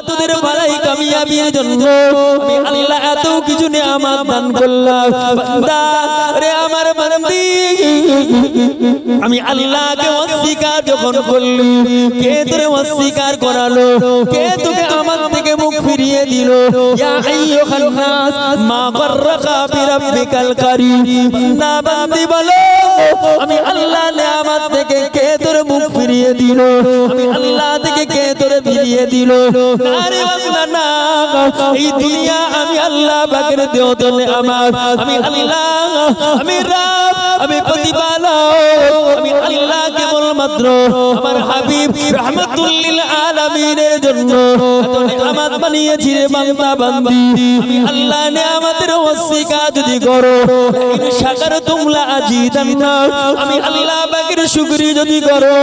তোদের ভালাই কামিয়াবির জন্য আমি আল্লাহ এত কিছু নিয়ামত দান করলাম। বান্দা রে আমার বান্দি, আমি আল্লাহকে অস্বীকার যখন করলি, কে তোরে অস্বীকার করালো? কে তোকে আমার থেকে মুখ ফিরিয়ে দিল? ইয়া আইয়ুহান নাস মা গাররাকা বিরাব্বিকাল কারীম। বান্দা বান্দি বলো, আমি আল্লাহ নিয়ামত থেকে কে তোরে মুখ ফিরিয়ে দিল? আমি আল্লাহ থেকে কে তোরে ফিরিয়ে দিল? আরে বান্দা না, এই দুনিয়া আমি আল্লাহ পাকের দেওয়া আমার, আমি আল্লাহ, আমি রব, আমি প্রতিপালক, আমি আল্লাহ কেবলমাত্র আমার হাবিব রাহমাতুল লিল আলামিনের জন্য এত নিয়ামত বানিয়েছি রে বান্দা বান্দি। আমি আল্লাহ নিয়ামতের অস্বীকার যদি করো, ইন শাকারতুম লা আজিদান্না, আমি আল্লাহ পাকের শুকরি যদি করো,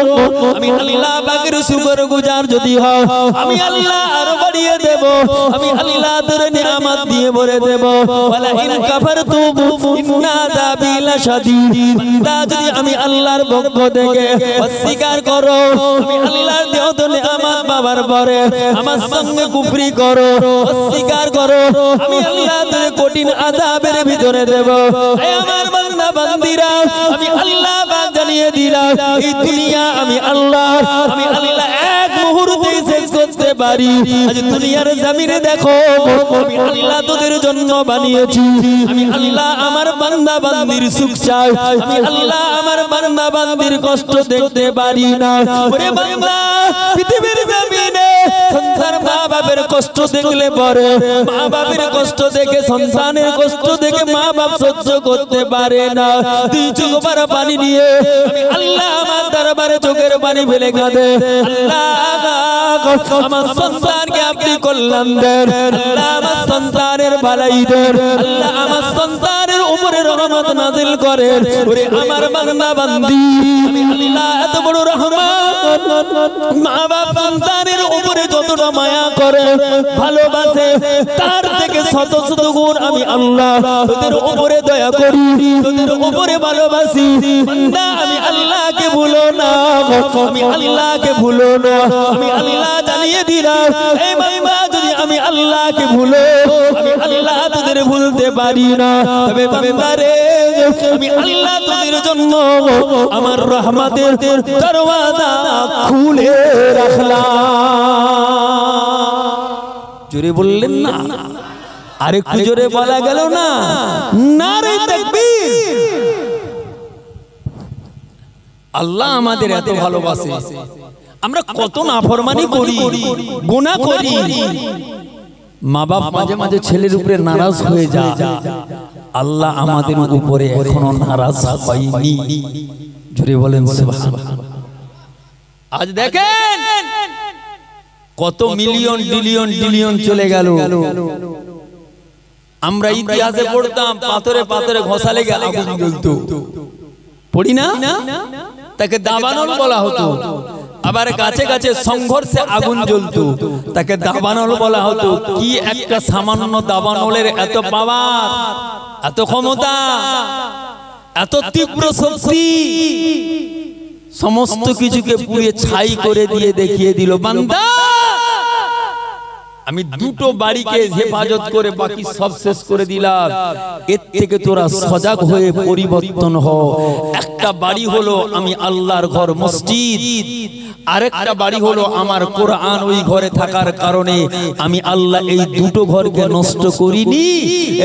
আমি আল্লাহ পাকের শুকরগুজার যদি হও, আমি আল্লাহ আরো বাড়িয়ে দেব, আমি আল্লাহ তোর নিয়ামত দিয়ে ভরে দেব। ওয়ালা ইন কাফারতুম ইন্না আযাবি লাশাদীদ। বান্দা যদি আমি আল্লাহর পক্ষ থেকে অস্বীকার করো, আমি আল্লাহর দেওয়া নিয়ামত পাবার পরে আমার সঙ্গে কুফরি করো, অস্বীকার করো, আমি আল্লাহ তোর কঠিন আযাবের ভিতরে দেব। হে আমার বান্দা বান্দিরা, আমি আল্লাহ পাক জানিয়ে দিলাম, এই দুনিয়া আমি আল্লাহ, আমি আল্লাহ এক মুহূর্তে শেষ করতে পারি। আজ দুনিয়ার জমিনে দেখো, আমি আল্লাহ তোদের জন্য বানিয়েছি। আমি আল্লাহ আমার বান্দা বান্দির সুখ চাই, আমি আল্লাহ আমার বান্দা বান্দির কষ্ট দেখতে পারি না। ওরে বান্দা, পৃথিবীর জমিনে সন্তান মা বাবার কষ্ট দেখলে পরে, মা বাবার কষ্ট দেখে সন্তানের কষ্ট দেখে মা বাপ সহ্য করতে পারে না। তুই চোখ ভরা পানি নিয়ে আমি আল্লাহ আমার দরবারে চোখের পানি ফেলে কাঁদে, আল্লাহ আমার সন্তানকে আপনি কল্যাণ দেন, আল্লাহ আমার সন্তানের ভালাই দেন, আল্লাহ আমার সন্তানের উপরে রহমত নাযিল করেন। ওরে আমার বান্দা বান্দি, আমি আল্লাহ এত বড় রহমত, মা বাপ সন্তানের উপরে যতটা মায়া করে ভালোবাসে, তার থেকে শত শত গুণ আমি আল্লাহ তোদের উপরে দয়া করি, তোদের উপরে ভালোবাসি। বান্দা আমি আল্লাহকে ভুলো না, আমি আল্লাহকে ভুলো না। আমি আল্লাহ জানিয়ে দিলাম, এই বান্দা যদি আমি আল্লাহকে ভুলো, আমি আল্লাহ তোদের ভুলতে পারি না। তবে বান্দা রে, আমি আল্লাহ তোদের জন্য আমার রহমতের দরওয়াজা খুলে রাখলাম। জোরে বললেন না? আরেকটু জোরে বলা গেল না? নারে তাকবীর। আল্লাহ আমাদের এত ভালোবাসে, আমরা কত নাফরমানি করি, গুনাহ করি। মা বাপ মাঝে মাঝে ছেলের উপরে নারাজ হয়ে যায়, আল্লাহ আমাদের উপরে এখনো নারাজ হয়নি। জোরে বলেন সুবহানাল্লাহ। আজ দেখেন কত মিলিয়ন বিলিয়ন বিলিয়ন চলে গেল। আমরা ইতিহাসে পড়তাম, পাথরে পাথরে ঘষা লেগে আগুন জ্বলতো, পড়ি না? তাকে দাবানল বলা হতো। আবার কাছে কাছে সংঘর্ষে আগুন জ্বলতো, তাকে দাবানল বলা হতো। কি একটা সামান্য দাবানলের এত পাওয়ার, এত ক্ষমতা, এত তীব্র শক্তি, সমস্ত কিছুকে পুড়িয়ে ছাই করে দিয়ে দেখিয়ে দিল, বান্দা আমি দুটো বাড়িকে হেফাজত করে বাকি সব শেষ করে দিলাম, এর থেকে তোরা সজাগ হয়ে পরিবর্তন হ। একটা বাড়ি হলো আমি আল্লাহর ঘর মসজিদ, আরেকটা বাড়ি হলো আমার কোরআন। ওই ঘরে থাকার কারণে আমি আল্লাহ এই দুটো ঘরকে নষ্ট করিনি।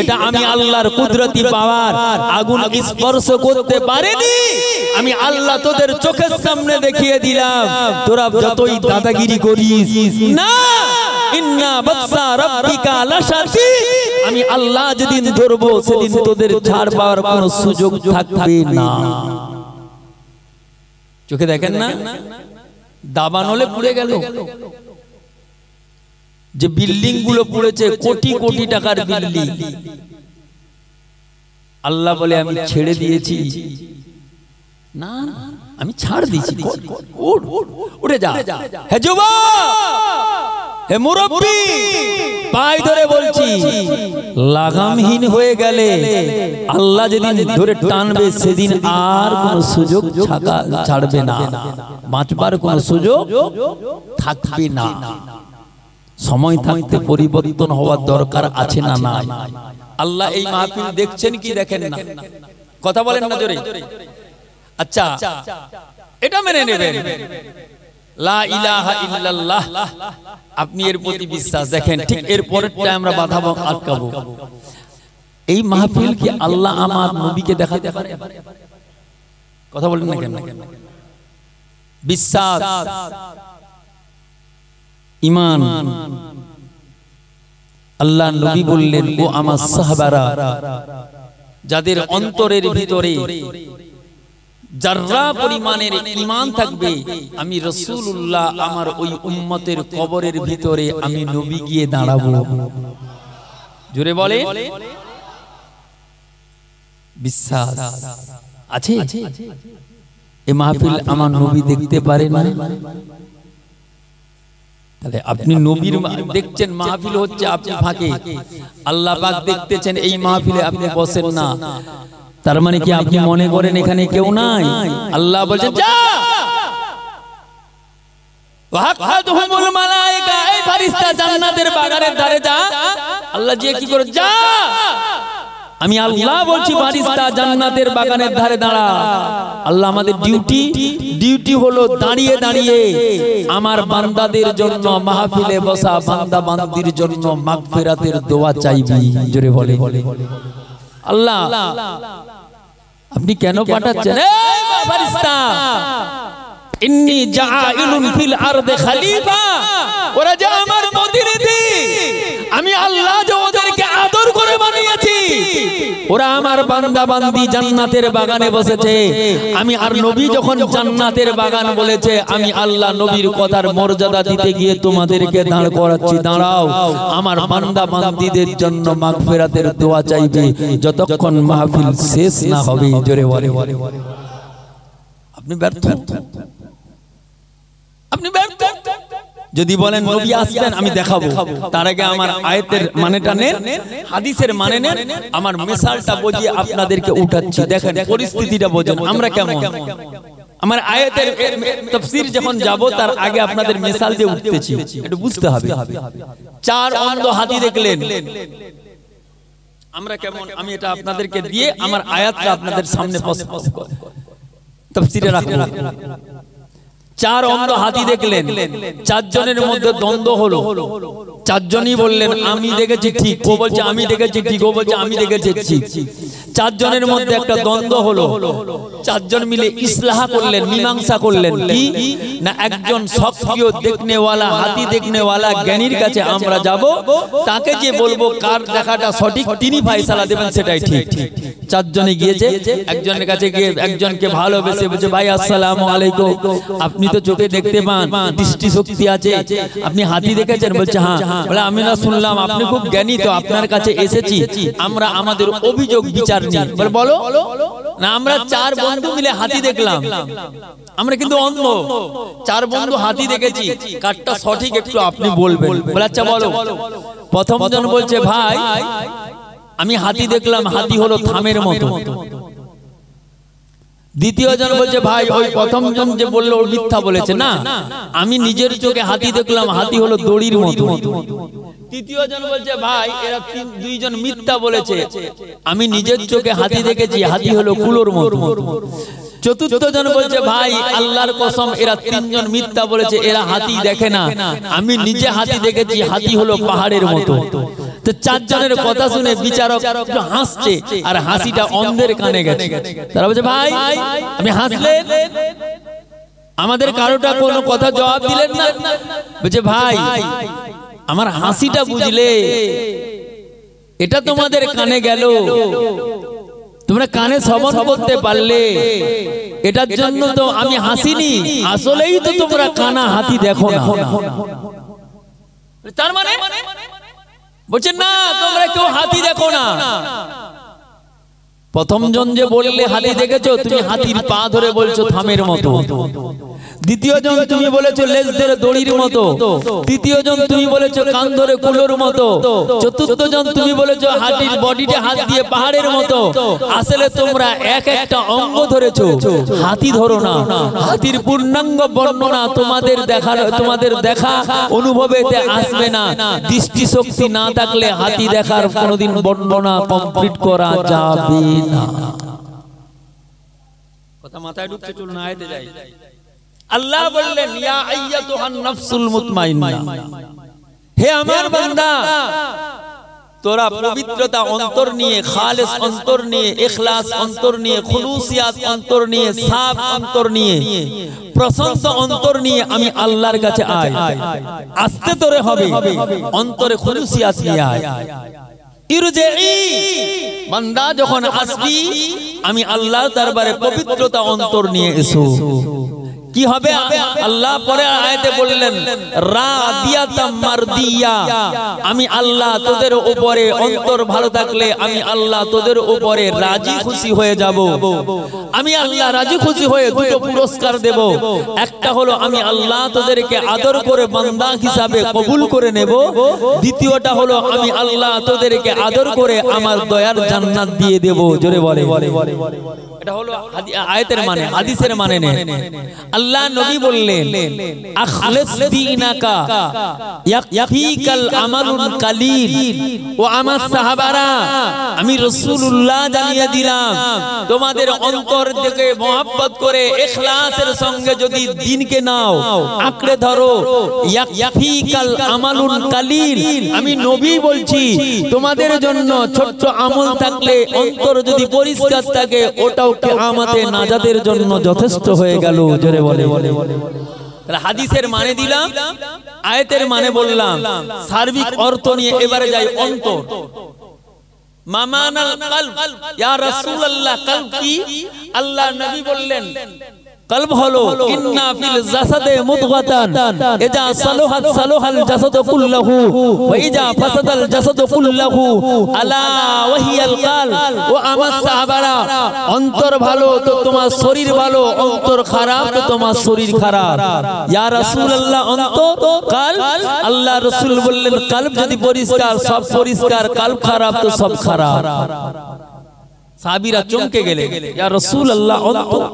এটা আমি আল্লাহর কুদরতি পাওয়ার, আগুন স্পর্শ করতে পারেনি। আমি আল্লাহ তোদের চোখের সামনে দেখিয়ে দিলাম, তোরা যতই দাদাগিরি করিস না, ইন্না বাতসা রাব্বিকা লাশাদীদ, আমি আল্লাহ যেদিন ধরবো সেদিন তোদের ছাড় পাওয়ার কোনো সুযোগ থাকবে না। চোখে দেখেন না, দাবানলে পুড়ে গেল, যে বিল্ডিং গুলো পুড়েছে কোটি কোটি টাকার বিল্ডিং, আল্লাহ বলে আমি ছেড়ে দিয়েছি। না, আমি ছাড় দিয়েছি, উঠে যা। হে যুবক, হে মুরব্বি, পায়ে ধরে বলছি, লাগামহীন হয়ে গেলে আল্লাহ যেদিন ধরে টানবে সেদিন আর কোনো সুযোগ ছাড়বে না, বাঁচবার কোনো সুযোগ থাকবে না। সময় থাকতে পরিবর্তন হওয়ার দরকার আছে না নাই? আল্লাহ এই মাহফিল দেখছেন কি দেখেন না? কথা বলেন না জোরে। আচ্ছা, এটা মেনে নেবেন, লা ইলাহা ইল্লাল্লাহ, আপনি এর প্রতি বিশ্বাস দেখেন। ঠিক এর পরেরটা আমরা বাধা আটকাবো। এই মাহফিল কি আল্লাহ আমার নবীকে দেখাতে পারে? কথা বলেন না কেন? বিশ্বাস, ঈমান। আল্লাহ নবী বললেন, ও আমার সাহাবারা, যাদের অন্তরের ভিতরে যারা পরিমাণের ঈমান থাকবে, আমি রাসূলুল্লাহ আমার ওই উম্মতের কবরের ভিতরে আমি নবী গিয়ে দাঁড়াবো। জোরে বলে বিশ্বাস আছে? এই মাহফিল আমার নবী দেখতে পারে না? তাহলে আপনি নবীর দেখছেন, মাহফিল হচ্ছে আপনি ফাঁকে, আল্লাহ পাক দেখতেছেন এই মাহফিলে আপনি বসেন না, তার মানে কি আপনি মনে করেন এখানে কেউ নাই? আল্লাহ বলছেন যা, ওয়াহাদুহুমুল মালায়েকা, এই ফেরেশতা জান্নাতের বাগানের ধারে যা। আল্লাহ যে কি করে যা, আমি আল্লাহ বলছি ফেরেশতা জান্নাতের বাগানের ধারে দাঁড়া। আল্লাহ আমাদের ডিউটি হলো দাঁড়িয়ে দাঁড়িয়ে আমার বান্দাদের জন্য মাহফিলে বসা বান্দা বান্দির জন্য মাগফিরাতের দোয়া চাইবি। জোরে বলে আল্লাহ, আপনি কেন পাঠাচ্ছেন? এই ফেরেশতা, ইন্নী জাআইলুন ফিল আরদি খলিফা, ওরা যে আমার প্রতিনিধি, আমি আল্লাহ যে ওদেরকে আদর করে বানিয়েছি, ওরা আমার বান্দা বান্দি জান্নাতের বাগানে বসেছে। আমি আর নবী যখন জান্নাতের বাগান বলেছে, আমি আল্লাহ নবীর কথার মর্যাদা দিতে গিয়ে তোমাদেরকে দাঁড় করাচ্ছি, দাঁড়াও আমার বান্দা বান্দিদের জন্য মাগফিরাতের দোয়া চাইবে যতক্ষণ মাহফিল শেষ না হবে। জোরে বলে আপনি ব্যর্থ, আপনি ব্যর্থ। যদি বলেন নবী আসবেন আমি দেখাবো, তার আগে আমার আয়াতের মানেটা নেন, হাদিসের মানে নেন, আমার মিসালটা বুঝিয়ে আপনাদেরকে উঠাচ্ছি। দেখেন পরিস্থিতিটা বোঝেন আমরা কেমন। আমার আয়াতের তাফসীর যখন যাব তার আগে আপনাদের মিসাল দিয়ে উঠতেছি, একটু বুঝতে হবে। চার অন্ধ হাতি দেখলেন, আমরা কেমন, আমি এটা আপনাদেরকে দিয়ে আমার আয়াতটা আপনাদের সামনে তাফসীরে রাখবো। চার অন্ধ হাতি দেখলেন, চারজনের মধ্যে দ্বন্দ্ব হলো। চারজনই বললেন আমি দেখেছি ঠিক, ও বলছে আমি দেখেছি ঠিক, ও বলছে আমি দেখেছি ঠিক। চারজনের মধ্যে একটা দ্বন্দ্ব হলো। চারজন মিলে ইসলাহ করলেন, মীমাংসা করলেন। কি না, একজন সক্রিয় দেখনেওয়ালা, হাতি দেখনেওয়ালা জ্ঞানীর কাছে আমরা যাব, তাকে যে বলবো কার দেখাটা সঠিক তিনি ফয়সালা দেবেন সেটাই ঠিক। চারজনে গিয়েছে, একজনের কাছে গিয়ে একজনকে ভালোবেসে বলছে, ভাই আসসালামু আলাইকুম, আপনি তো চোখে দেখতে পান, দৃষ্টি শক্তি আছে, আপনি হাতি দেখেছেন? বলছে হ্যাঁ। বলে আমি না শুনলাম আপনি খুব জ্ঞানী, তো আপনার কাছে এসেছি, আমরা আমাদের অভিযোগ বিচার নিই। বলে বলো না, আমরা চার বন্ধু মিলে হাতি দেখলাম, আমরা কিন্তু অন্ধ, চার বন্ধু হাতি দেখেছি, কারটা সঠিক একটু আপনি বলবেন। বলে আচ্ছা বলো। প্রথম জন বলছে ভাই আমি হাতি দেখলাম, হাতি হলো থামের মতো। দ্বিতীয় জন বলছে ভাই ওই প্রথম জন যে বললো ও মিথ্যা বলেছে, না আমি নিজের চোখে হাতি দেখলাম, হাতি হলো দড়ির মতো। তৃতীয় জন বলছে ভাই এরা দুইজন মিথ্যা বলেছে, আমি নিজের চোখে হাতি দেখেছি, হাতি হলো কুলোর মতো। চতুর্থ জন বলছে ভাই আল্লাহর কসম এরা তিনজন মিথ্যা বলেছে, এরা হাতি দেখে না, আমি নিজে হাতি দেখেছি, হাতি হলো পাহাড়ের মতো। তো চারজনের কথা শুনে বিচারক হাসছে, আর হাসিটা অন্ধের কানে গেছে। তারা বলছে ভাই আমি হাসলেন, আমাদের কারোটা কোনো কথা জবাব দিলেন না। বলছে ভাই আমার হাসিটা বুঝলে, এটা তোমাদের কানে গেল, তোমরা কানে শ্রবণ করতে পারলে, এটার জন্য তো আমি হাসিনি, আসলেই তো তোমরা কানা হাতি দেখো না। তার মানে বলছেন না তোমরা কেউ হাতি দেখো না। প্রথম জন যে বললে হাতি দেখেছো, তুমি হাতির পা ধরে বলছো থামের মতো। দ্বিতীয় জন তুমি বলেছো লেজ ধরে দড়ির মতো, তৃতীয় জন তুমি বলেছো কান ধরে কুলোর মতো, চতুর্থ জন তুমি বলেছো হাতির বডিতে হাত দিয়ে পাহাড়ের মতো। আসলে তোমরা এক একটা অঙ্গ ধরেছো, হাতি ধরো না। হাতির পূর্ণাঙ্গ বর্ণনা তোমাদের দেখা অনুভবেতে আসবে না। দৃষ্টি শক্তি না থাকলে হাতি দেখার কোনোদিন বর্ণনা কমপ্লিট করা যাবে না। কথা মাথায় ঢুকছে, চলুন আয়াতে যাই। আল্লাহ বললেন ইয়া আইয়াতুহান নাফসুল মুতমাইন্না, হে আমার বান্দা তোরা পবিত্রতা অন্তর নিয়ে, খালেস অন্তর নিয়ে, ইখলাস অন্তর নিয়ে, খুলুসিয়াত অন্তর নিয়ে, সাফ অন্তর নিয়ে, প্রশান্ত অন্তর নিয়ে আমি আল্লাহর কাছে আয়। আসতে তোরে হবে অন্তরে খুলুসিয়াত নিয়ে আয়। ইরজিই, বান্দা যখন আসবি আমি আল্লাহর দরবারে পবিত্রতা অন্তর নিয়ে এসো। কি হবে? আল্লাহ পরে আয়াতে বললেন রাদিয়াতাম মারদিয়া, আমি আল্লাহ তোদের উপরে অন্তর ভালো থাকলে আমি আল্লাহ তোদের উপরে রাজি খুশি হয়ে যাব। আমি আল্লাহ রাজি খুশি হয়ে দুটো পুরস্কার দেব। একটা হলো আমি আল্লাহ তোদেরকে আদর করে বান্দা হিসাবে কবুল করে নেব। দ্বিতীয়টা হলো আমি আল্লাহ তোদেরকে আদর করে আমার দয়ার জান্নাত দিয়ে দেব। জোরে বলে। এটা হলো আয়াতের মানে, হাদিসের মানে নেই। আল্লাহ নবী বললেন আখলিস দীনাকা ইয়াকফিকাল আমালুল কালিল। ও আমার সাহাবারা, আমি রাসূলুল্লাহ জানিয়ে দিলাম তোমাদের অন্তর থেকে মহব্বত করে ইখলাসের সঙ্গে যদি দ্বীনকে নাও, আঁকড়ে ধরো, ইয়াকফিকাল আমালুল কালিল। আমি নবী বলছি তোমাদের জন্য ছোট্ট আমল থাকলে অন্তর যদি পরিষ্কার থাকে ওটাও কিয়ামতে নাজাতের জন্য যথেষ্ট হয়ে গেল। জোরে বলে। তাহলে হাদিসের মানে দিলাম, আয়াতের মানে বললাম, সার্বিক অর্থ নিয়ে এবারে যাই অন্তর। মামানাল কলব, ইয়া রাসূলুল্লাহ কলব কি? আল্লাহ নবী বললেন কলব হলো ইন্না ফিল জাসাদে মুদগাতান ইজা সালাহাত সালাহাল জাসাদু কুল্লুহু ওয়া ইজা ফাসাদাল জাসাদু কুল্লুহু আলা ওয়াহিয়াল কাল। ও আমার সাহাবারা, অন্তর ভালো তো তোমার শরীর ভালো, অন্তর খারাপ তো তোমার শরীর খারাপ। ইয়া রাসূলুল্লাহ অন্তর কলব, আল্লাহ রাসূল বললেন কলব যদি পরিষ্কার সব পরিষ্কার, কলব খারাপ তো সব খারাপ। সাহাবীরা চমকে গেলেন, ইয়া রাসূলুল্লাহ অন্তর।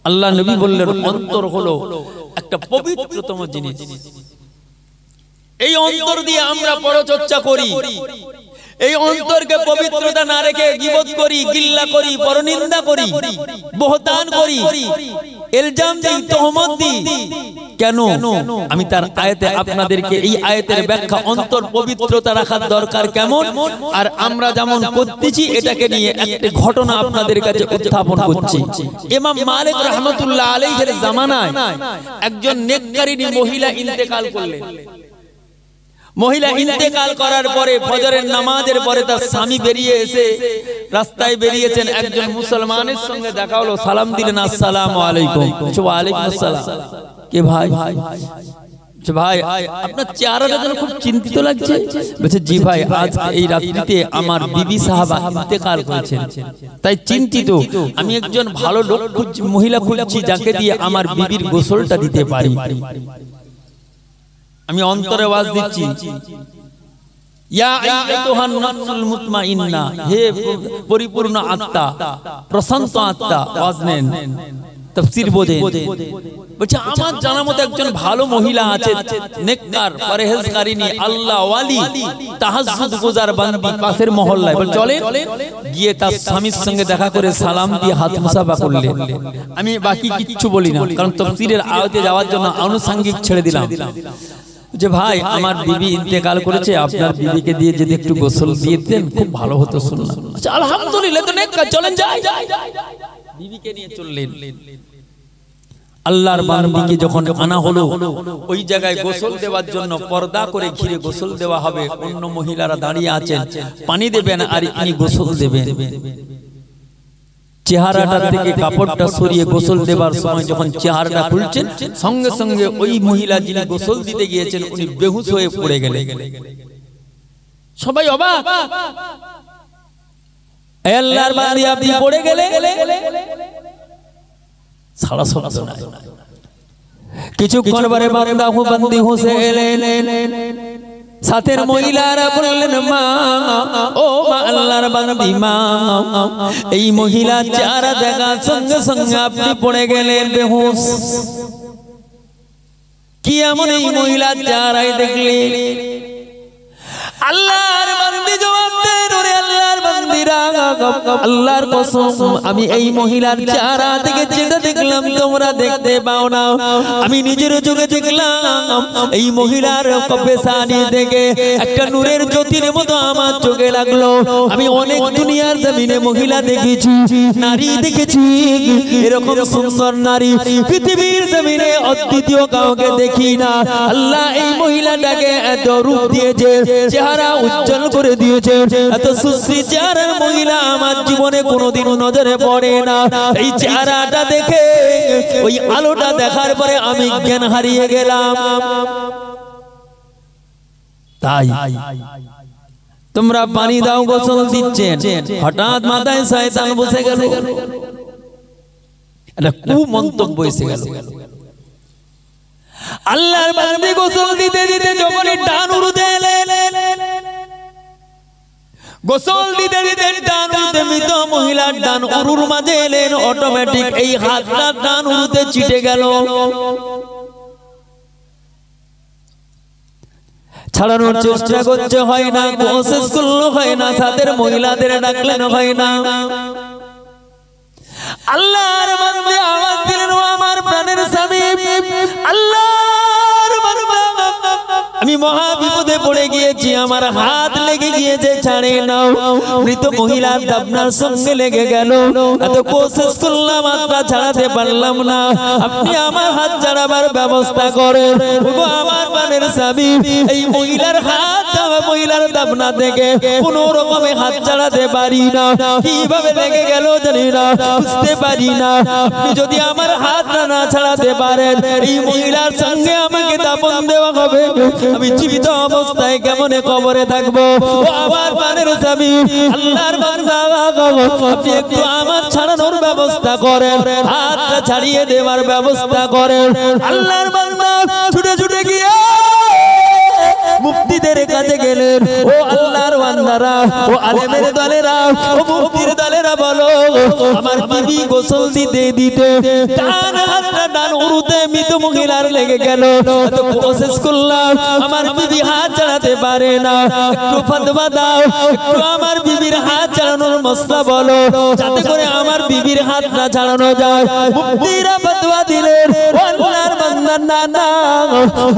আল্লাহ নবী বললেন অন্তর হলো একটা পবিত্রতম জিনিস। এই অন্তর দিয়ে আমরা পরচর্চা করি, এই অন্তরকে পবিত্রতা না রেখে গীবত করি, গিল্লা করি, পরনিন্দা করি, বহতান করি, ইলজাম দিই, তহমত দিই। কেন? আমি তার আয়াতে আপনাদেরকে এই আয়াতের ব্যাখ্যা অন্তর পবিত্রতা রাখার দরকার কেমন আর আমরা যেমন করতেছি এটাকে নিয়ে একটা ঘটনা আপনাদের কাছে উত্থাপন করছি। ইমাম মালিক রাহমাতুল্লাহ আলাইহির জামানায় একজন নেককারিনী মহিলা ইন্তেকাল করলেন। মহিলা ইন্তেকাল করার পরে ফজরের নামাজের পরে তার স্বামী বেরিয়ে এসে রাস্তায় বেরিয়েছেন, একজন মুসলমানের সঙ্গে দেখা হলো, সালাম দিলেন, আসসালামু আলাইকুম। ওয়া আলাইকুম আসসালাম। কে ভাই? ভাই আপনার চেহারাটা যেন খুব চিন্তিত লাগছে। বলছে জি ভাই, আজ এই রাত্রিতে আমার বিবি সাহাবা ইন্তেকাল করেছেন, তাই চিন্তিত। আমি একজন ভালো লোক খুঁজছি, মহিলা খুঁজছি যাকে দিয়ে আমার বিবির গোসলটা দিতে পারি। আমি অন্তরে আওয়াজ দিচ্ছি, ইয়া আইয়ুহান নাফসুল মুতমাইন্না, হে পরিপূর্ণ আত্মা, প্রশান্ত আত্মা। আওয়াজ নেন, তাফসীর বোঝেন। বলছে আমার জানা মতো একজন ভালো মহিলা আছে, নেককার, পরহেজগারিনী, আল্লাহ ওয়ালি, তাহাজ্জুদ গুজার বান্দি, পাশের মহল্লায়। বল চলে গিয়ে তার স্বামীর সঙ্গে দেখা করে সালাম দিয়ে হাত মুসাফা করলেন। আমি বাকি কিচ্ছু বলি না, কারণ তাফসীরের আয়াতে যাওয়ার জন্য আনুষঙ্গিক ছেড়ে দিলাম। যে ভাই আমার বিবি ইন্তেকাল করেছে, আপনার বিবিকে দিয়ে যদি একটু গোসল দিয়ে দেন খুব ভালো হতো শুনলাম। আচ্ছা আলহামদুলিল্লাহ, তো নেককার, চলেন যাই। বিবিকে নিয়ে চললেন। আল্লাহর বান্দিকে যখন আনা হলো ওই জায়গায় গোসল দেওয়ার জন্য, পর্দা করে ঘিরে গোসল দেওয়া হবে, অন্য মহিলারা দাঁড়িয়ে আছেন, পানি দেবেন আর ইনি গোসল দেবেন। চেহারাটা থেকে কাপড়টা সরিয়ে গোসল দেবার সময় যখন চেহারাটা খুলছেন, সঙ্গে সঙ্গে ওই মহিলা যিনি গোসল দিতে গিয়েছেন উনি বেহুশ হয়ে পড়ে গেলেন। সবাই অবাক, আল্লাহর বান্দি আপনি পড়ে গেলেন। সারা শব্দ নাই। কিছুক্ষণ পরে বান্দা বান্দি হোসে এলেন সাথের মহিলারা বললেন মা ও মা আল্লাহর বান্দি মা এই মহিলা চেহারা দেখার সঙ্গে সঙ্গে আপনি পড়ে গেলেন বেহুশ কি এমন এই মহিলার চেহারায় দেখলেন আল্লাহর বান্দি জবাব দেন ওরে আল্লাহর বান্দিরা আল্লাহর কসম আমি এই মহিলার চেহারা থেকে যেটা দেখলাম তোমরা দেখতে পাও না আমি নিজের চোখে দেখলাম এই মহিলার কফেসানি থেকে একটা নূরের জ্যোতির মতো আমার চোখে লাগলো আমি অনেক দুনিয়ার জমিনে মহিলা দেখেছি নারী দেখেছি এরকম সুন্দর নারী পৃথিবীর জমিনে অদ্বিতীয় কাউকে দেখি না আল্লাহ এই মহিলাটাকে এত রূপ দিয়েছে চেহারা উজ্জ্বল করে দিয়েছে এত সুশ্রী চেহারার মহিলা আমার জীবনে কোনোদিন নজরে পড়ে না এই চেহারাটা দেখে ওই আলোটা দেখার পরে আমি জ্ঞান হারিয়ে গেলাম তাই তোমরা পানি দাও গোসল দিচ্ছেন হঠাৎ মাথায় শয়তান বসে গেল এটা কুমন্তব্য এসে গেল আল্লাহর বান্দি গোসল দিতে দিতে যখনই ডান উরুতে এলেন গোসল দিতে দিতে ডান উরুতে মৃত মহিলার ডান উরুর মাঝে এলেন অটোমেটিক এই হাতটা ডান উরুতে চিটে গেল ছাড়ানোর চেষ্টা করছে হয় না কোশিশ করলো হয় না সাথের মহিলাদের ডাকলেন হয় না আল্লাহর বান্দা আওয়াজ দিলেন ও আমার প্রাণের স্বামী আল্লাহর বান্দা আমি মহা বিপদে পড়ে গিয়েছি আমার হাত লেগে গিয়েছে ছাড়ে নাও মৃত মহিলার দাবনার সঙ্গে লেগে গেল এত কোশিশ করলাম হাতটা ছাড়াতে পারলাম না আপনি আমার হাত ছাড়াবার ব্যবস্থা করেন ও আমার প্রাণের স্বামী এই মহিলার হাত মহিলার দাবনা থেকে কোনো রকমে হাত ছাড়াতে পারি না কিভাবে লেগে গেল জানি না বুঝতে পারি না আপনি যদি আমার হাত না ছাড়াতে পারেন এই মহিলার সঙ্গে আমাকে দাফন দেওয়া হবে আমি জীবিত অবস্থায় কেমনে কবরে থাকবো ও আমার প্রাণের স্বামী আল্লাহর বান্দা আপনি একটু আমার ছাড়ানোর ব্যবস্থা করেন হাতটা ছাড়িয়ে দেওয়ার ব্যবস্থা করেন আল্লাহর বান্দা ছুটে ছুটে গিয়ে মুফতিদের কাছে গেলেন ও আল্লাহর বান্দারা ও আলেমের দলেরা ও মুফতির দলেরা বলো আমার বিবি গোসল দিতে দিতে ডান হাতটা ডান উরুতে মৃত মহিলার লেগে গেল তো কোশিশ করলাম আমার বিবি হাত ছাড়াতে পারে না একটু ফতোয়া দাও একটু আমার বিবির হাত ছাড়ানোর মশলা বলো যাতে করে আমার বিবির হাতটা ছাড়ানো যায় মুফতিরা ফতোয়া দিলেন ও আল্লাহর বান্দা না না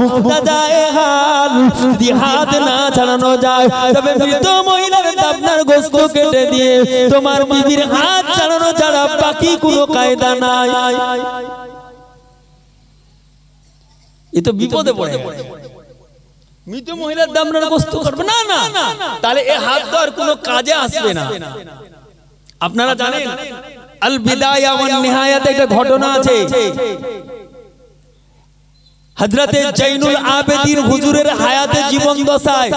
মুফতা যায় হাত যদি হাত না ছাড়ানো যায় তবে মৃত মহিলার দাবনার গোশত কেটে দিয়ে তোমার বিবির হাত ছাড়ানো ছাড়া বাকি কোনো কায়দা নাই এ তো বিপদে পড়ে মৃত মহিলার দাবনার গোশত করবে না না তাহলে এই হাত তো আর কোনো কাজে আসবে না আপনারা জানেন আল বিদায়া ওয়ান নিহায়াতে একটা ঘটনা আছে হযরতে জৈনুল আবেদিন হুজুরের হায়াতে জীবন দশায়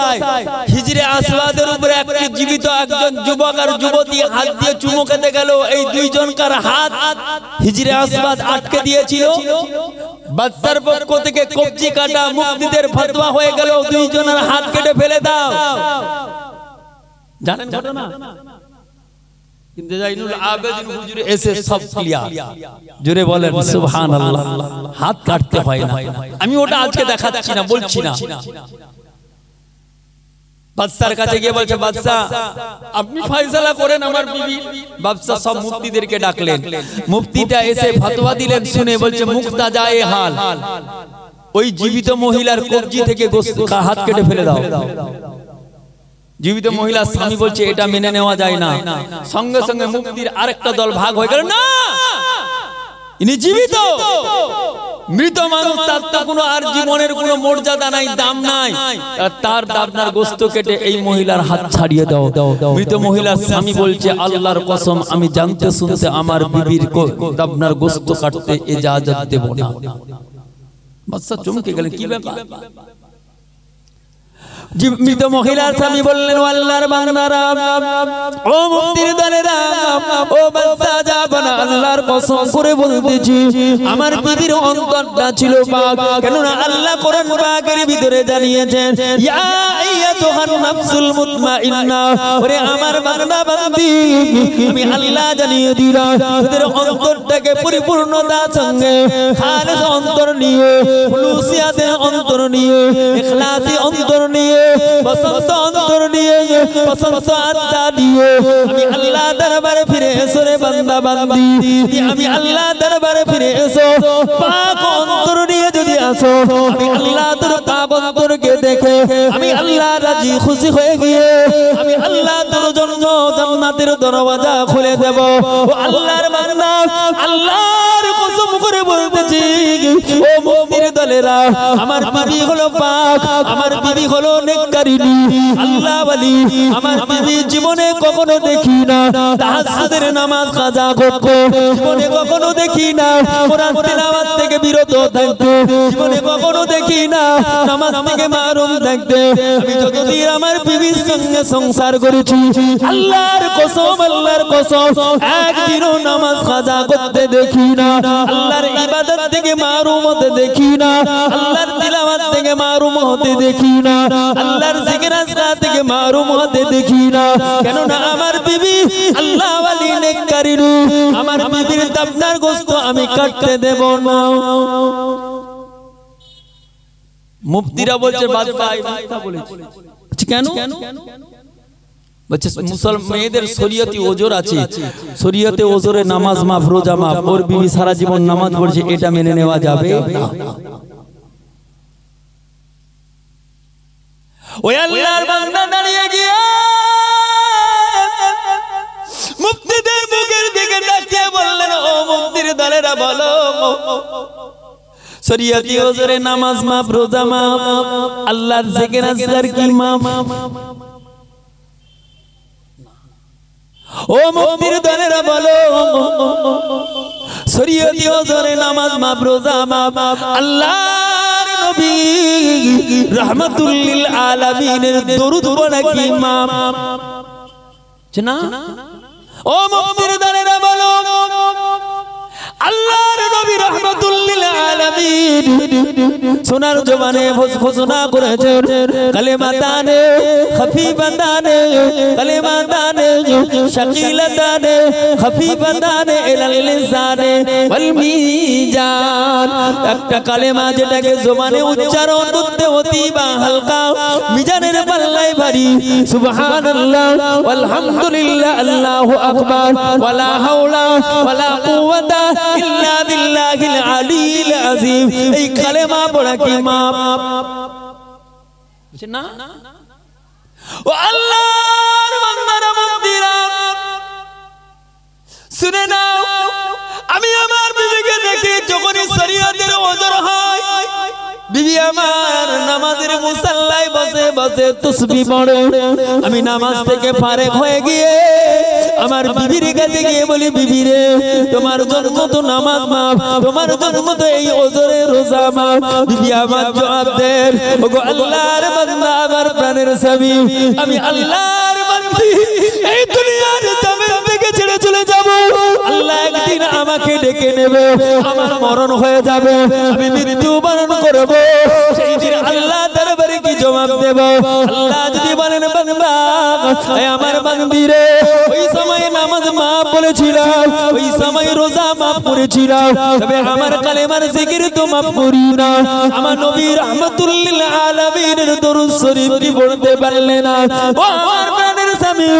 হিজরে আসওয়াদের উপরে একটি জীবিত একজন যুবক আর যুবতী হাত দিয়ে চুমু খেতে গেল এই দুইজনকার হাত হিজরে আসওয়াদ আটকে দিয়েছিল বাদশার পক্ষ থেকে কবজি কাটা মুফতিদের ফতোয়া হয়ে গেল দুইজনের হাত কেটে ফেলে দাও জানেন ঘটনা কিন্তু জৈনুল আবেদিন হুজুর এসে সব ক্লিয়ার জোরে বলেন সুবহানাল্লাহ হাত কাটতে হয় না আমি ওটা আজকে দেখাচ্ছি না বলছি না বাদশার কাছে গিয়ে বলছে বাদশা আপনি ফয়সালা করেন আমার বিবি বাদশা সব মুফতিদেরকে ডাকলেন মুফতিটা এসে ফতোয়া দিলেন শুনে বলছে মুক্তাজায়ে হাল ওই জীবিত মহিলার কবজি থেকে হাত কেটে ফেলে দাও জীবিত মহিলার স্বামী বলছে এটা মেনে নেওয়া যায় না সঙ্গে সঙ্গে মুফতির আরেকটা দল ভাগ হয়ে গেল না ইনি জীবিত মৃত মানুষ তার তো কোনো আর জীবনের কোনো মর্যাদা নাই দাম নাই তার দাবনার গোশত কেটে এই মহিলার হাত ছাড়িয়ে দাও মৃত মহিলার স্বামী বলছে আল্লাহর কসম আমি জানতে শুনতে আমার বিবির দাবনার গোশত কাটতে ইজাজত দেব না বাদশা চমকে গেলেন কি ব্যাপার মৃত মহিলার স্বামী বললেন, ও আল্লাহর বান্দারা, ও মুক্তির দলেরা, ও বাদশা জাহাপনা, আল্লাহর কসম করে বলতেছি আমার বিবির অন্তরটা ছিল পাক। কেননা আল্লাহ কোরআন পাকের ভিতরে জানিয়েছেন, ইয়া আইয়াতুহান নাফসুল মুতমাইন্নাহ, ওরে আমার বান্দা বান্দি, আমি আল্লাহ জানিয়ে দিলাম তোদের অন্তরটাকে পরিপূর্ণতা সঙ্গে খালেস অন্তর নিয়ে, খুলুসিয়াতে অন্তর নিয়ে, ইখলাসি অন্তর নিয়ে, বসন্ত অন্তর নিয়ে, বসন্ত আত্মা নিয়ে আমি আল্লাহ দরবারে ফিরে এসো রে বান্দা বান্দি, আমি আল্লাহ দরবারে ফিরে এসো। পাক অন্তর নিয়ে যদি আসো, আমি আল্লাহ তোর পাক অন্তরকে দেখে আমি আল্লাহ রাজি খুশি হয়ে গিয়ে আমি আল্লাহ তোর জন্য জান্নাতের দরওয়াজা খুলে দেব। ও আল্লাহর বান্দা, আল্লাহর কসম করে বলতেছি, ও মুমিনের দলেরা, আমার বিবি হলো পাক, আমার বিবি হলো নেককারিনী, আল্লাহ ওয়ালি। আমার বিবি জীবনে কখনো দেখি না তাহাজ্জুদের নামাজ কাজা করতে, জীবনে কখনো দেখি না কোরআন তিলাওয়াত থেকে বিরত থাকতে, জীবনে কখনো দেখি না নামাজ থেকে মারুম থাকতে। আমি যতদিন আমার বিবির সঙ্গে সংসার করেছি, আল্লাহর কসম, আল্লাহর কসম, একদিনও নামাজ কাজা করতে দেখি না, আল্লাহর ইবাদত থেকে মারুম হতে দেখি না, আল্লাহর তিলাওয়াত থেকে মারুম হতে দেখি না, আল্লাহর জিকির আজকার থেকে মারুম হতে দেখি না। কেননা আমার বিবি আল্লাহ ওয়ালি নেককারিনী, আমার বিবির দাবনার গোশত আমি কাটতে দেব না। মুফতিরা বলছে বাদশা মিথ্যা বলেছে। কেন বলছে মুসলমান মেয়েদের শরীয়তি ওজর আছে, শরীয়তে ওজরে নামাজ মাফ, রোজা মাফ, ওর বিবি সারা জীবন নামাজ পড়ছে, এটা মেনে নেওয়া যাবে না। ওই আল্লাহর বান্দা দাঁড়িয়ে গিয়ে মুফতিদের মুখের দিকে তাকিয়ে বললেন, ও মুফতির দলেরা বলো, শরীয়তি ওজরে নামাজ মাফ, রোজা মাফ, আল্লাহর জিকির আজকার কি মাফ? ও মুফতির দলেরা বলো, শরীয়তি ওজরে নামাজ মাফ, রোজা মাফ, আল্লাহর নবী রাহমাতুল লিল আলামিনের দরুদ পড়া কি মাফ? না। ও মুফতির দলেরা বলো, আল্লাহর নবী রাহমাতুল লিল আলামিন সোনার জবানে ঘোষণা করেছেন, কালেমাতানে খফিফাতানে, কালেমাতানে শাকিলাতানে খফিফাতানে ইলাল লিসানে ওয়াল মিজান। একটা কালেমা যেটাকে জবানে উচ্চারণ করতে অতি বা হালকা, মিজানের পাল্লায় ভারী। সুবহানাল্লাহ ওয়ালহামদুলিল্লাহ, আল্লাহু আকবার, ওয়ালা হাওলা ওয়ালা কুওয়াতা ইল্লা বিল্লাহিল আলিয়্যিল আযীম। এই কালেমা পড়া কি মাপ? না। ও আল্লাহর বান্দারা মুফতিরা শুনে নাও, আমি আমার বিবিকে দেখি যখনই শরীয়তের ওজর হয়, বিবি আমার নামাজের মুসাল্লায় বসে বসে তাসবিহ পড়ে। আমি নামাজ থেকে ফারেক হয়ে গিয়ে আমার বিবির কাছে গিয়ে বলি, বিবি রে, তোমার জন্ম তো নামাজ মাফ, তোমার জন্ম তো এই ওজরে রোজা মাফ। বিবি আমার জবাব দেন, ওগো আল্লাহর বান্দা, আমার প্রাণের স্বামী, আমি আল্লাহর বান্দি, এই দুনিয়ার জমিন থেকে ছেড়ে চলে যাব। আল্লাহ একদিন আমাকে ডেকে নেবে, আমার মরণ হয়ে যাবে, আমি মৃত্যুবরণ করব। সেই দিন আল্লাহ দরবারে কি জবাব দেব? আল্লাহ যদি বলেন, বান্দা, আমার বান্দি রে, ওই সময় নামাজ মাফ বলেছিলাম, ওই সময় রোজা মাফ করেছিলাম, তবে আমার কালেমার জিকির তো মাফ করি না। আমার নবী রাহমাতুল লিল আলামিনের দরুদ শরীফ কি পড়তে পারলে না? ও আমার প্রাণের স্বামী,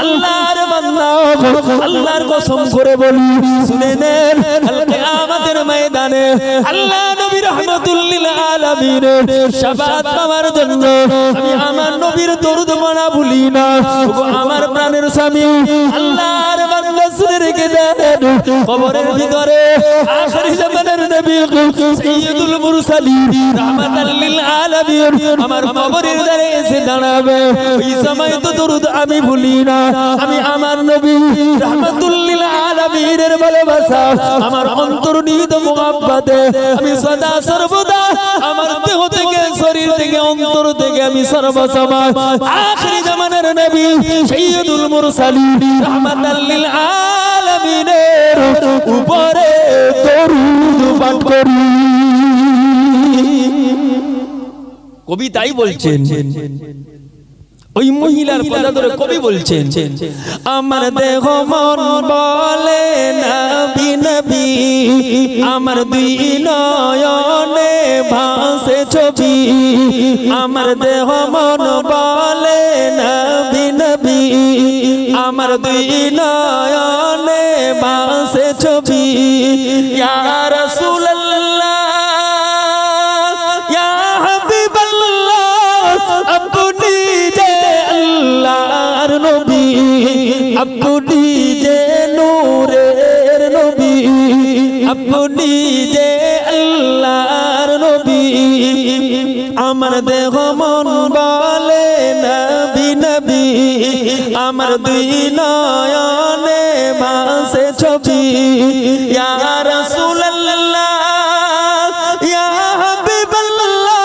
আল্লাহর বান্দা, আল্লাহর কসম করে বলি, শুনে নেন, কাল কিয়ামতের ময়দানে আল্লাহ নবী রাহমাতুল লিল আলামিনের শাফাআত পাওয়ার জন্য আমি আমার নবীর দরুদ পড়া ভুলি না। ওগো আমার প্রাণের স্বামী, আল্লাহর বান্দা শুনে রেখে দেন, কবরের ভিতরে আখিরি জামানের নবী সাইয়্যিদুল মুরসালিন রাহমাতাল লিল আলামিন আমার কবরের ধারে এসে দাঁড়াবে। ওই সময় তো দরুদ আমি ভুলি না। আমি আমার নবী রাহমাতুল লিল আলামিনের ভালোবাসা, আমার অন্তর্নিহিত মুহাব্বতে আমি সদা সর্বদা আমার দেহ থেকে শরীর থেকে অন্তর থেকে আমি সর্বসময় আখিরি জামানার নবী সাইয়্যিদুল মুরসালিন রাহমাতাল লিল আলামিনের উপরে দরুদ পাঠ করি। কবি তাই বলছেন, ওই মহিলার কথা ধরে কবি বলছেন, আমার দেহ মন বলে নবী নবী, আমার দুই নয়নে ভাসে ছবি, আমার দেহ মন বলে নবী নবী, আমার দুই নয়নে ভাসে ছবি। ইয়া রাসূলুল্লাহ ইয়া হাবিবাল্লাহ, আপনি যে আল্লাহর নবী, আপনি যে নূরের নবী, আপনি যে আল্লাহর নবী, আমার দেহ মন বলে নবী নবী, আমার দুই নয়নে ভাসে ছবি। ইয়া রাসূলুল্লাহ ইয়া হাবিবাল্লাহ,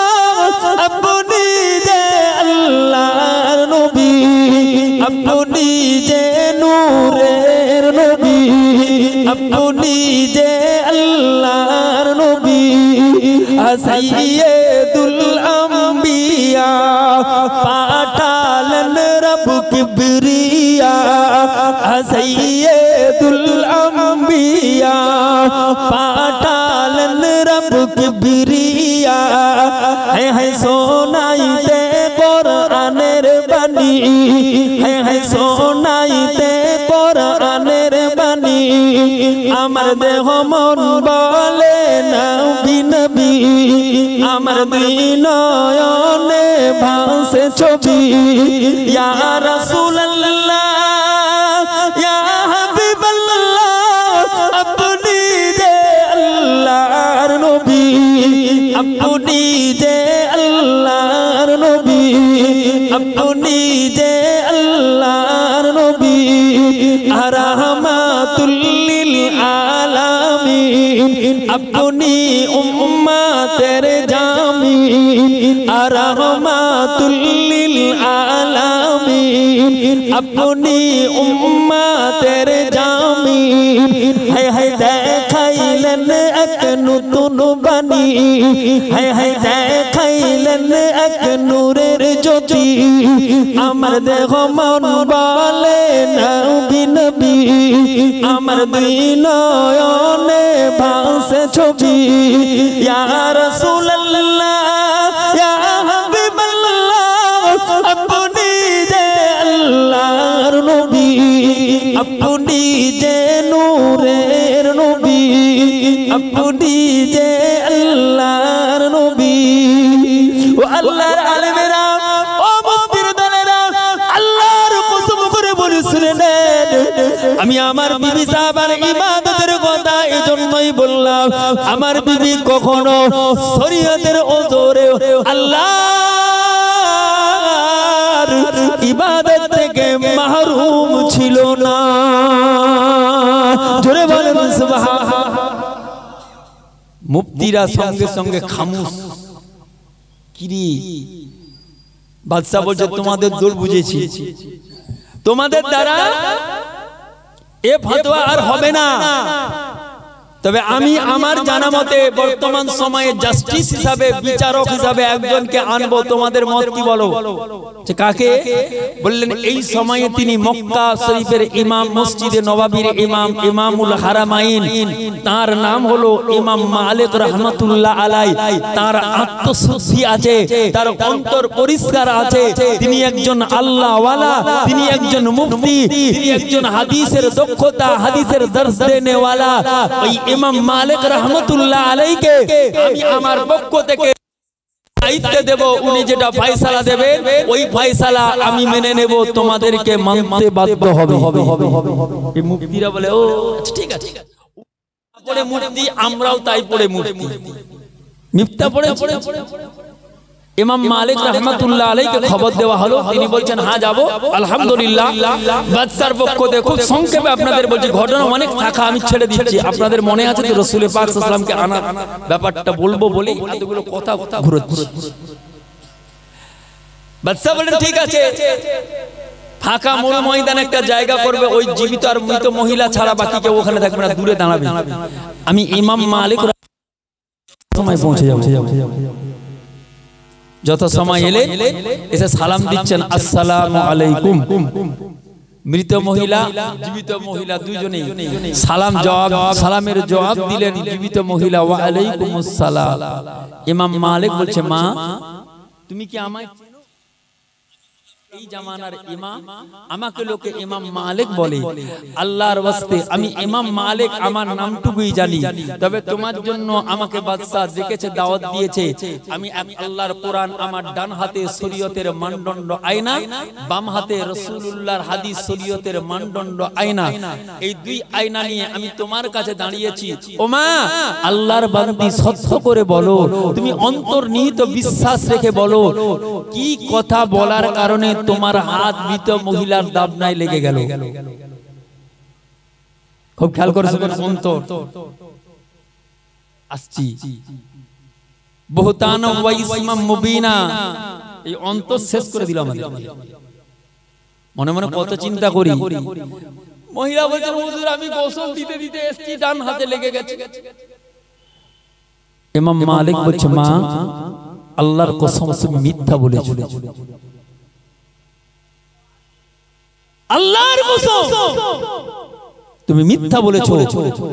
আপনি যে আল্লাহর নবী, আপনি যে নূরের নবী, আপনি যে আল্লাহর নবী। সাইয়্যিদুল আম্বিয়া পাঠালেন রব কিবরিয়া, সাইয়্যিদুল আম্বিয়া পাঠালেন রব কিবরিয়া। হে শোনাইতে কোরআনের বাণী, হে শোনাইতে কোরআনের বাণী, আমার দেহ মন বলে নবী নবী, আমার দুই নয়নে ভাসে ছবি। ইয়া রাসূলুল্লাহ ইয়া হাবিবাল্লাহ, আপনি যে আল্লাহর নবী, আপনি যে আল্লাহর নবী, আপনি যে আল্লাহর নবী। রাহমাতুল লিল আলামিন, আপনি উম্মতের জামিন, রাহমাতুল লিল আলামিন, আপনি উম্মতের জামিন। হে দেখাইলেন এক নতুন বাণী, হে দেখাইলেন এক নূরের জ্যোতি, আমার দেহ মন বলে নবী নবী, আমার দুই নয়নে ভাসে ছবি। ইয়া রাসূলুল্লাহ ইয়া হাবিবাল্লাহ, আপনি যে আল্লাহর নবী, আপনি যে নূরের নবী, আপনি যে আল্লাহর নবী। ও আল্লাহর আলেমেরা, ও মুফতির দলেরা, আল্লাহর কসম করে বলি শুনে নেন, আমি আমার বিবি সাহাবার ইবাদতের কথা এজন্যই বললাম। আমার বিবি কখনো শরীয়তের ওজরে আল্লাহর ইবাদত থেকে মাহরুম ছিল না। জোরে বলেন সুবহানাল্লাহ। মুফতিরা সঙ্গে সঙ্গে খামোশ। কিরি বাদশা বলছে, তোমাদের দূর বুঝেছি, তোমাদের দ্বারা এ ফতোয়া আর হবে না। তবে আমি আমার জানা মতে বর্তমান সময়ে জাস্টিস হিসাবে, বিচারক হিসাবে একজনকে আনবো, তোমাদের মত কি বলো? কাকে বললেন? এই সময়ে তিনি মক্কা শরীফের ইমাম, মসজিদে নববীর ইমাম, ইমামুল হারামাইন, তার নাম হলো ইমাম মালিক রাহমাতুল্লাহ আলাই। তার আত্মশুদ্ধি আছে, তার অন্তর পরিষ্কার আছে, তিনি একজন আল্লাহওয়ালা, তিনি একজন মুফতি, তিনি একজন হাদিসের দক্ষতা, হাদিসের দর্শ দেনেওয়ালা। ওই ইমাম মালিক রাহমাতুল্লাহ আলাইকে আমি আমার পক্ষ থেকে দায়িত্ব দেব, উনি যেটা ফয়সালা দেবে ওই ফয়সালা আমি মেনে নেব, তোমাদেরকে মানতে বাধ্য হবে। এই মুফতিরা বলে, ও ঠিক আছে, পড়ে মুফতি, আমরাও তাই পড়ে মুফতি, মিফতা পড়ে। ইমাম মালিক রাহমাতুল্লাহ আলাইহিকে খবর দেওয়া হলো, তিনি বলছেন হ্যাঁ যাব আলহামদুলিল্লাহ। বাদশার পক্ষ থেকে খুব সংক্ষেপে আপনাদের বলছি, ঘটনা অনেক থাকা, আমি ছেড়ে দিচ্ছি। আপনাদের মনে আছে তো রাসূল পাক সাল্লাল্লাহু আলাইহি ওয়াসাল্লামকে আনার ব্যাপারটা বলবো বলি এতগুলো কথা ঘুরোচ্ছি। বাদশা বলেন ঠিক আছে, ফাঁকা ময়দান একটা জায়গা করবে, ওই জীবিত আর মৃত মহিলা ছাড়া বাকি কেউ ওখানে থাকবে না, দূরে দাঁড়াবে। আমি ইমাম মালিক সময় পৌঁছে যাব। যত সময় এলে এসে সালাম দিচ্ছেন আসসালামু আলাইকুম। মৃত মহিলা জীবিত মহিলা দুইজনেই সালামের জবাব দিলেন। জীবিত মহিলা ওয়া আলাইকুমুস সালাম। ইমাম মালিক বলছে মা তুমি কি আমায় এই জামানার ইমাম, আমাকে লোকে ইমাম মালিক বলে, আল্লাহর ওয়াস্তে আমি ইমাম মালিক আমার নামটুকুই জানি, তবে তোমার জন্য আমাকে বাদশা ডেকেছে, দাওয়াত দিয়েছে। আমি আল্লাহর কোরআন আমার ডান হাতে শরীয়তের মানদণ্ড আয়না, বাম হাতে রাসূলুল্লাহর হাদিস শরীয়তের মানদণ্ড আয়না, এই দুই আয়না নিয়ে আমি তোমার কাছে দাঁড়িয়েছি। ও মা, আল্লাহর বান্দি সত্য করে বলো, তুমি অন্তর্নিহিত বিশ্বাস রেখে বলো, কি কথা বলার কারণে তোমার হাত মৃত মহিলার দাবনায় লেগে গেল? খুব খেয়াল করেছেন অন্তর আসছি বুহতান ওয়া ইসমাম মুবিনা, এই অন্তর শেষ করে দিল আমাদের। মনে মনে কত চিন্তা করি। মহিলা বলছেন হুজুর আমি গোসল দিতে দিতে এসছি, ডান হাতে লেগে গেছে। ইমাম মালিক বলছে মা আল্লাহর কসম তুমি মিথ্যা বলেছো, আল্লাহর কসম তুমি মিথ্যা বলেছো।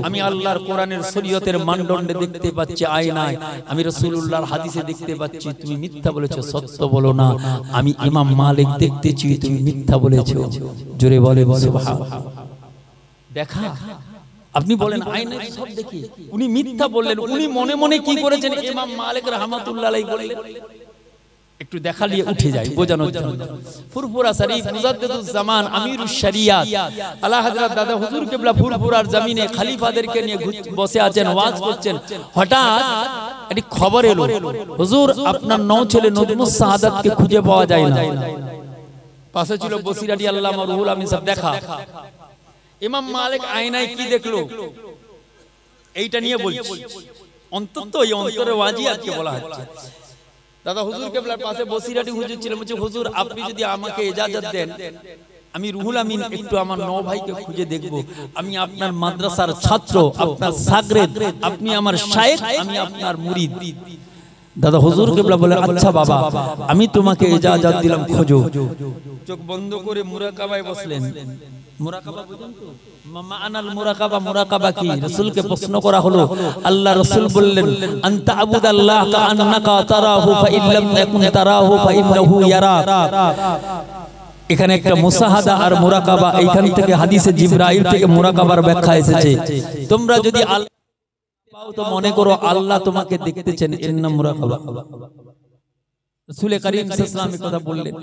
আমি আল্লাহর কোরআনের শরীয়তের মানদণ্ডে দেখতে পাচ্ছি আয়নায়, আমি রাসূলুল্লাহর হাদিসে দেখতে পাচ্ছি, তুমি মিথ্যা বলেছো, সত্য বলো না। আমি ইমাম মালিক দেখতেছি তুমি মিথ্যা বলেছো। জোরে বলে সুবহানাল্লাহ। দেখা আপনি বলেন আয়নায় সব দেখি, উনি মিথ্যা বললেন। উনি মনে মনে কি করেছেন ইমাম মালিক রাহমাতুল্লাহ আলাইহি বললেন, একটু দেখা নিয়ে উঠে যায় বোঝানোর জন্য। ফুরফুরা শরীফ মুজাদ্দিদুজ জামান আমিরুশ শরিয়াত আলা হযরত দাদা হুজুর কিবলা ফুরফুরার জমিনে খলিফাদেরকে নিয়ে বসে আছেন, ওয়াজ করছেন। হঠাৎ একটি খবর এলো, হুজুর আপনার নও ছেলে নজমুস শাহাদাতকে খুঁজে পাওয়া যায় না। পাশে ছিল বসিরাটি আল্লামা রুহুল আমিন সাহেব। দেখা ইমাম মালিক আয়নায় কি দেখলো এইটা নিয়ে বলছি। অন্তত এই অন্তরের ওয়াজি আজকে বলা হচ্ছে। দাদা হুজুর কেবলার পাশে বসিরাটি হুজুর ছিলেন, বলছে হুজুর আপনি যদি আমাকে ইজাজত দেন, আমি রুহুল আমিন একটু আমার নও ভাইকে খুঁজে দেখব। আমি আপনার মাদ্রাসার ছাত্র, আপনার শাগরেদ, আপনি আমার শায়েখ, আমি আপনার মুরিদ। দাদা হুজুর কেবলা বলে আচ্ছা বাবা আমি তোমাকে ইজাজত দিলাম, খোঁজো। চোখ বন্ধ করে মুরাকাবায় বসলেন। মুরাকাবা বুঝেন তো? মামা আনাল মুরাকাবা, মুরাকাবা কি? রাসূলকে প্রশ্ন করা হলো। আল্লাহ রাসূল বললেন আনতা আবুদাল্লাহ কাআন্নাকা তারাহু ফাইন লাম তাকুন তারাহু ফাইন্নাহু ইয়ারাক। এখানে একটা মুসাহাদা আর মুরাকাবা, এইখান থেকে হাদিসে জিবরাইল থেকে মুরাকাবার ব্যাখ্যা এসেছে। তোমরা যদি আল্লাহ পাও তো মনে করো আল্লাহ তোমাকে দেখতেছেন, এর নাম মুরাকাবা। রাসূল করিম সাল্লাল্লাহু আলাইহি ওয়াসাল্লাম কথা বললেন।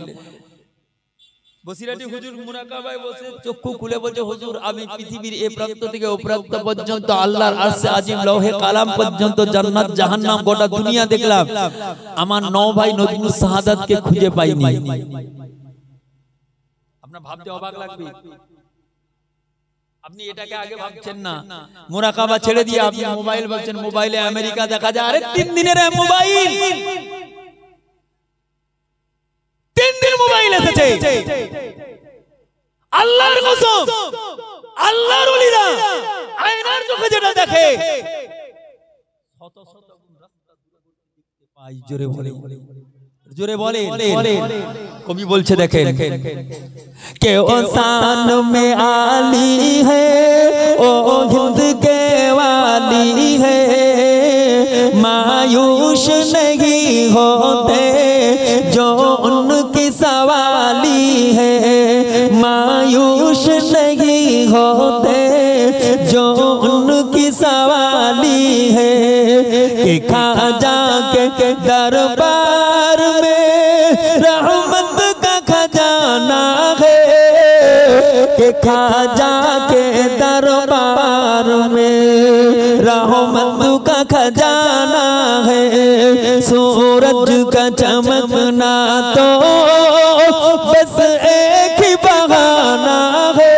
বসিরাটি হুজুর মুরাকাবায় বসে চক্ষু খুলে বলছে হুজুর আমি পৃথিবীর এই প্রান্ত থেকে ও প্রান্ত পর্যন্ত, আল্লাহর আরশে আজিম লৌহে কালাম পর্যন্ত, জান্নাত জাহান্নাম গোটা দুনিয়া দেখলাম, আমার নও ভাই নজমুস শাহাদাতকে খুঁজে পাইনি। আপনার ভাবতে অবাক লাগবে, আপনি এটাকে আগে ভাবছেন না। মুরাকাবা ছেড়ে দিয়ে আপনি মোবাইল বলছেন, মোবাইলে আমেরিকা দেখা যায়। আরে 3 দিনের মোবাইল, 3 দিন মোবাইল এসেছে। আল্লাহর কসম, আল্লাহর ওলিরা আয়নার চোখে যেটা দেখে শত শত গুণ রাস্তা দূরে দেখতে পাই। জোরে বলে, জোরে বলে। কবি বলছে দেখেন, কে ও শান মে আলী है ओ हिंद के वाली है, मायूस नहीं होते जो उनकी सवाली है, मायूस नहीं होते जो उनकी सवाली है, कि खाजा के दरबार में रहमत का खजाना है, कि खाजा के दरबार में रहमत का खजाना है, सूरज का चमकना तो बस एक ही बहाना है,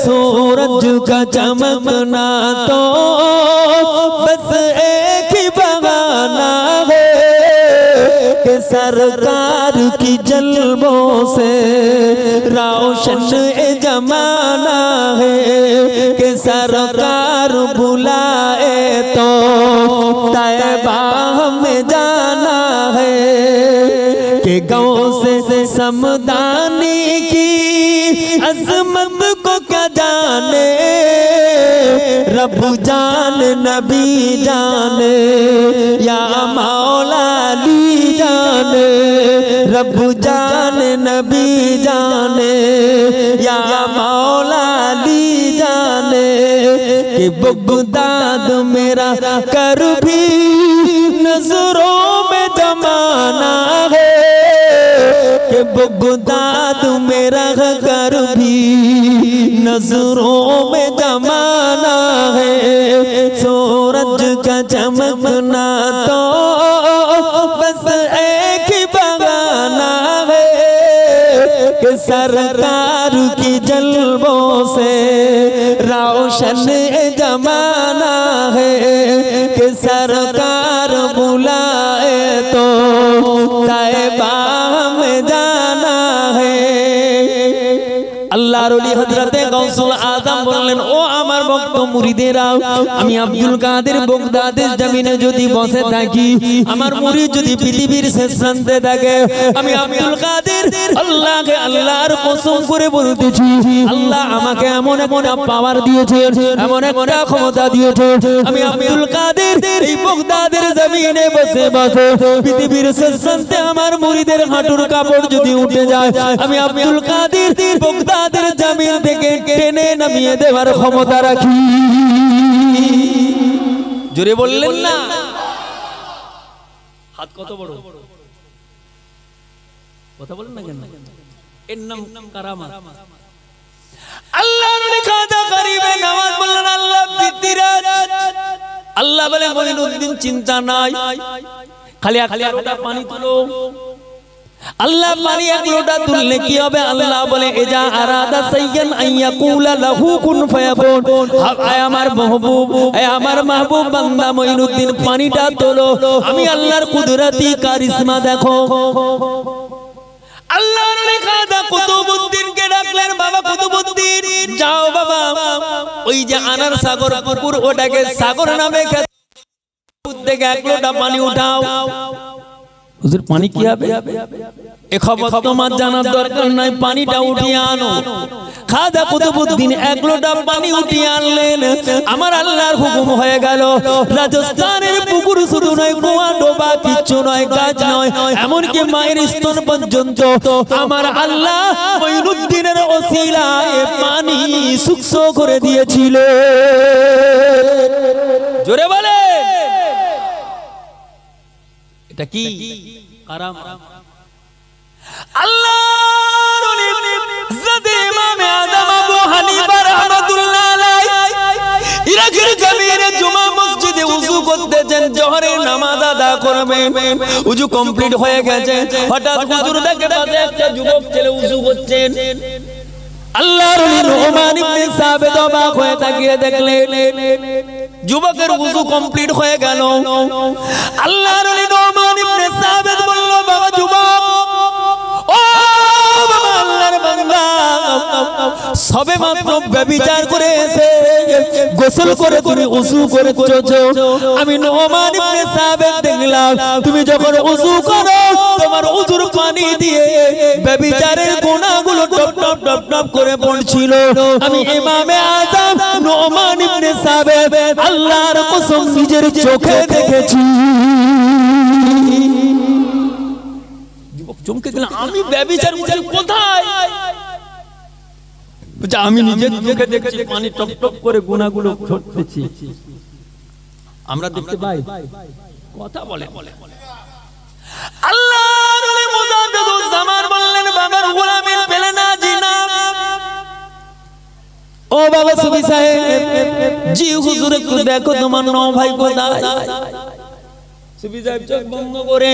सूरज का चमकना तो बस एक ही बहाना है कि सरकार की जल्बों से रोशन जमाना है, कि सरकार बुलाए तो तैबा हमें जाना है, कि गाँव से समदानी की अजमत को क्या जाने, रब जान नबी जाने या मौला अली जाने, रब जान नबी जाने या मौला अली जाने, कि बगदाद मेरा कर भी नजरों में जमाना है, कि बगदाद मेरा कर भी नजरों में जमाना है, सूरज का चमकना तो बस एक ही बहाना है, कि सरकार की जल्बों से रोशन जमाना है, कि सरकार बुलाए तो तैबा में जाना है। আল্লাহর ওলি হযরতে গাউসুল আযম বললেন, ও আমার ভক্ত মুরিদেরা, আমি আব্দুল কাদের বাগদাদের জমিনে যদি বসে থাকি, আমার মুরিদ যদি পৃথিবীর শেষ প্রান্তে থাকে, আমি আব্দুল কাদের আল্লাহকে আল্লাহর কসম করে বলতেছি, আল্লাহ আমাকে এমন একটা পাওয়ার দিয়েছেন, এমন একটা ক্ষমতা দিয়েছেন, আমি আব্দুল কাদের এই বাগদাদের জমিনে বসে বসে পৃথিবীর শেষ প্রান্তে আমার মুরিদের হাঁটুর কাপড় যদি উঠে যায়, আমি আব্দুল কাদের বাগদাদের জমিন থেকে টেনে নামিয়ে দেওয়ার ক্ষমতা রাখি। জোরে বললেন না? হাত কত বড়, কথা বলেন না কেন? এর নাম কারামাত। আল্লাহ খাজা গরিবে নামাজ বললেন, আল্লাহ ফিতরাত, আল্লাহ বলে মঈনুদ্দিন চিন্তা নাই, খালি একটা পানি তুলো। আল্লাহ পানি এক লোটা তুললে কি হবে? আল্লাহ বলে ইজা আরাদা সাইয়্যান আইয়াকুলা লাহু কুন ফায়াকুন। আয় আমার মাহবুব, আয় আমার মাহবুব বান্দা মঈনুদ্দিন পানিটা তোলো, আমি আল্লাহর কুদরতি কারিশমা দেখো। আল্লাহর ওলি খাজা কুতুবউদ্দিনকে ডাকলেন, বাবা কুতুবউদ্দিন যাও বাবা, ওই যে আনার সাগর পুকুর, ওটাকে সাগর নামে খ্যাত, থেকে এক লোটা পানি উঠাও। হুজুর পানি কি হবে? এ খবর তোমার জানার দরকার নাই, পানিটা উঠিয়ে আনো। খাজা কুতুবউদ্দিন এক লোটা পানি উঠিয়ে আনলেন, আমার আল্লাহর হুকুম হয়ে গেল। রাজস্থানের পুকুর শুধু নয়, কুয়া ডোবা কিচ্ছু নয়, গাছ নয়, এমনকি মায়ের স্তন পর্যন্ত আমার আল্লাহ মঈনুদ্দিনের ওসিলায় পানি শুষ্ক করে দিয়েছিল। জোরে বলে এটা কি কারাম? আল্লাহর ওলি হযরত ইমাম আযম আবু হানিফা রাহমাতুল্লাহ আলাইহি ইরাকের জমিনে জুমা মসজিদে ওযু করতেছেন, জোহরের নামাজ আদা করবেন, ওযু কমপ্লিট হয়ে গেছে, হঠাৎ হুজুর দেখে পাশে একটা যুবক ছেলে ওযু করছেন। আল্লাহর ওলি নুমান ইবনে সাবিত অবাক হয়ে তাকিয়ে দেখলেন, যুবকের ওযু কমপ্লিট হয়ে গেল। আল্লাহর ওলি নুমান ইবনে সাবিত বলল, বাবা যুবক, ও বাবা আল্লাহর বান্দা, সবে মাত্র ব্যভিচার করে এসে গোসল করে তুমি ওযু করেছো, আমি নুমান ইবনে সাবিত দেখলাম তুমি যখন ওযু করো তোমার ওযুর পানি দিয়ে ব্যভিচারের গুনাহগুলো টপ টপ টপ টপ করে পড়ছিল। আমি ইমামে আযম নুমান ইবনে সাবিত আল্লাহর কসম নিজের চোখে দেখেছি। যুবক চমকে গেল, আমি ব্যভিচার কোথায়? আমি নিজের চোখে দেখছি পানি টপ টপ করে গুনাহগুলো ঝরতেছে। আমরা দেখতে পাই, কথা বলে আল্লাহর ওলি মুজাদ্দিদুজ জামান বললেন, বাবার গোলামি পেলে না জিনা। ও বাবা সুবি সাহেব, জি হুজুর একটু দেখো তোমার নও ভাই কোথায়? সুফি সাহেব চোখ বন্ধ করে